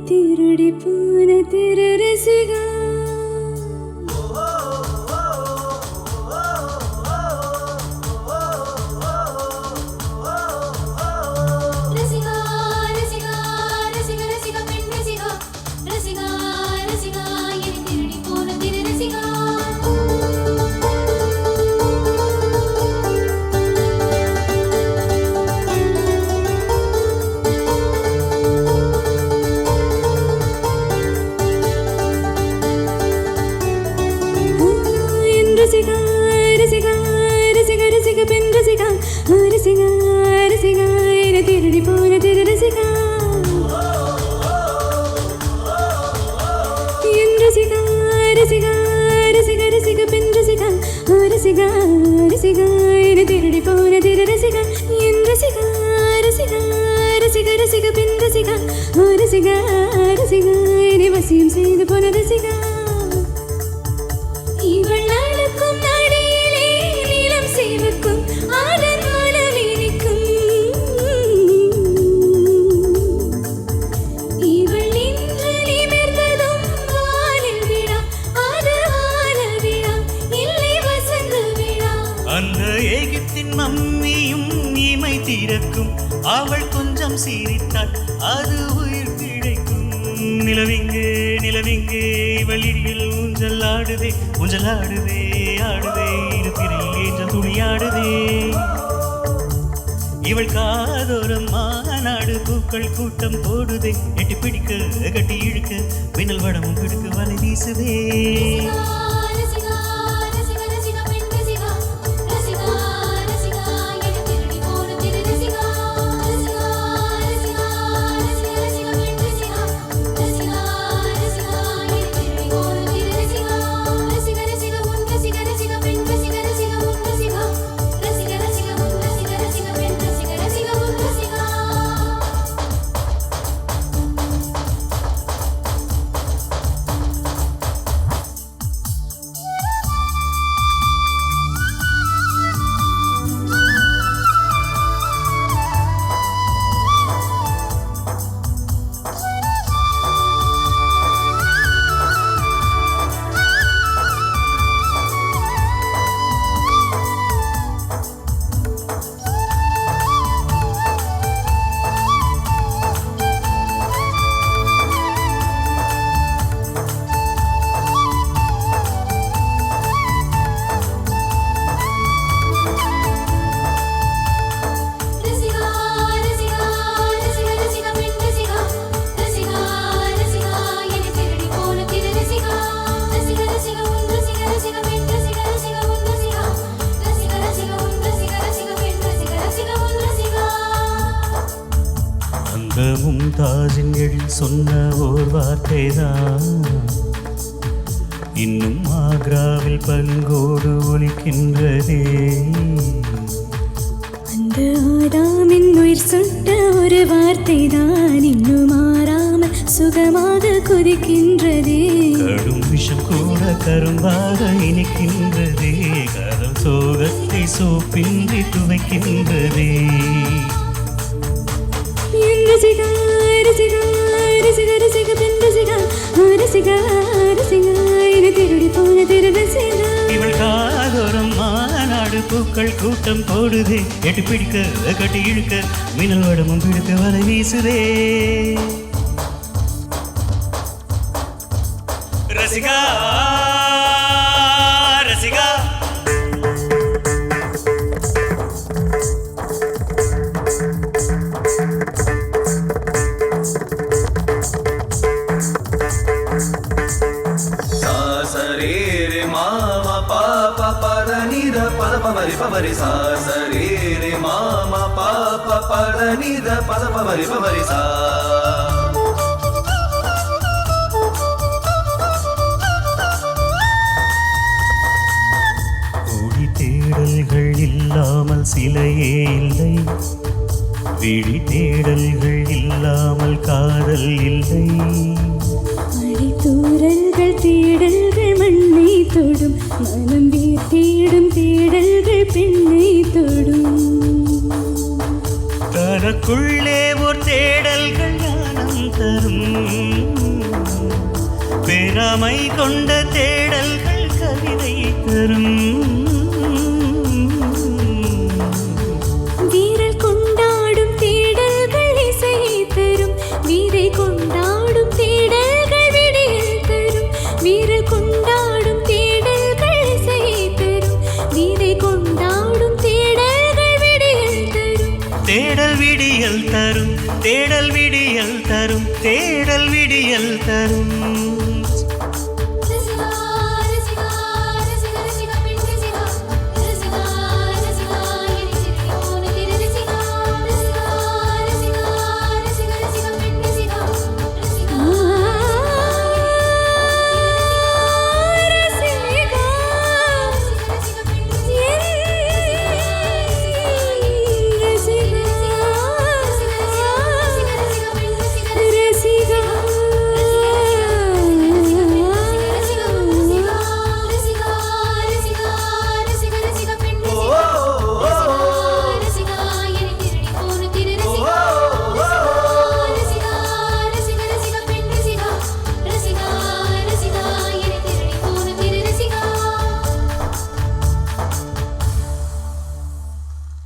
திருடி போன திரு ரசிகா திருடி போன திரு ரசிகா என் ரசிகா ரசிகா ரசிக ரசிக பெண் ரசிகா ரசிகா ரசிகா திருடி போன திரு ரசிகா என் ரசிகா ரசிகா ரசிக ரசிக பெண் ரசிகா ரசிகா ரசிகா வசியம் செய்து போன ரசிகா இவள் நாளுக்கும் நாடியிலே நீளம் செய்வக்கும் ஆதரவான வீணிக்கும் இவள் இன்று நிமிர்ந்ததும் வானில் விழா ஆதரவான விழா இல்லை வசந்த விழா அந்த ஏகத்தின் மம்மியும் இமை திறக்கும் அவள் கொஞ்சம் சிரித்தாள் அது உயிர் பிழைக்கும் நிலவிங்கே நிலவிங்கே வழியில் ஊஞ்சல் ஆடுதே ஆடுதே இருப்பிறையில் ஏஞ்சல் துணியாடுதே இவள் காதோரம் மாநாடு பூக்கள் கூட்டம் போடுதே எட்டி பிடிக்க கட்டி இழுக்க மின்னல் வடமும் பிடிக்க வலை வீசுதே மும்தாஜின் எழில் சொன்ன ஓர் வார்த்தைதான் இன்னும் ஆக்ராவில் பங்கோடு ஒலிக்கின்றதே அந்த ஆதாமின் உயிர் சொன்ன ஒரு வார்த்தைதான் இன்னும் மாறாமல் சுகமாக கொதிக்கின்றதே கடும் விஷம் கூட கரும்பாக இனிக்கின்றதே கரம் சோகத்தை சோப்பின்றி துவைக்கின்றதே ரசிகா ரசிகா ரசிக ரசிக பெண் ரசிகா ரசிகா ரசிகா திருடி போன திரு ரசிகா இவள் காதோரம் மாநாடு பூக்கள் கூட்டம் போடுதே எட்டு பிடிக்க கட்டி இழுக்க மின்னல் வடமும் பிடிக்க வலை வீசுதே ரசிகா ரசிகா सा रे रे मा मा पा पा பத நித பத பமரி பமரி சா சரி ரே மாமா பாப பத நித பத பமரி பமரி சா. கோடி தேடல்கள் இல்லாமல் சிலையே இல்லை, விழி தேடல்கள் இல்லாமல் காதல் இல்லை. அடித்தூரல்கள் தேடல்கள் மண்ணை தொடும், மனம் வீர் தேடும் தேடல்கள் பெண்ணை தொடும். தனக்குள்ளே ஓர் தேடல்கள் ஞானம் தரும், பெறாமை கொண்ட தேடல்கள் கவிதை தரும். வீரல் கொண்டாடும் தேடல்கள் இசையை தரும், வீரை கொண்டாடும் தேடல்கள் விடியல் தரும். வீரல் கொண்டாடும் தேடல்கள் இசையை தரும், வீரை கொண்டாடும் தேடல்கள் விடியல் தரும். தேடல் விடியல் தரும், தேடல் விடியல் தரும், தேடல் விடியல் தரும்.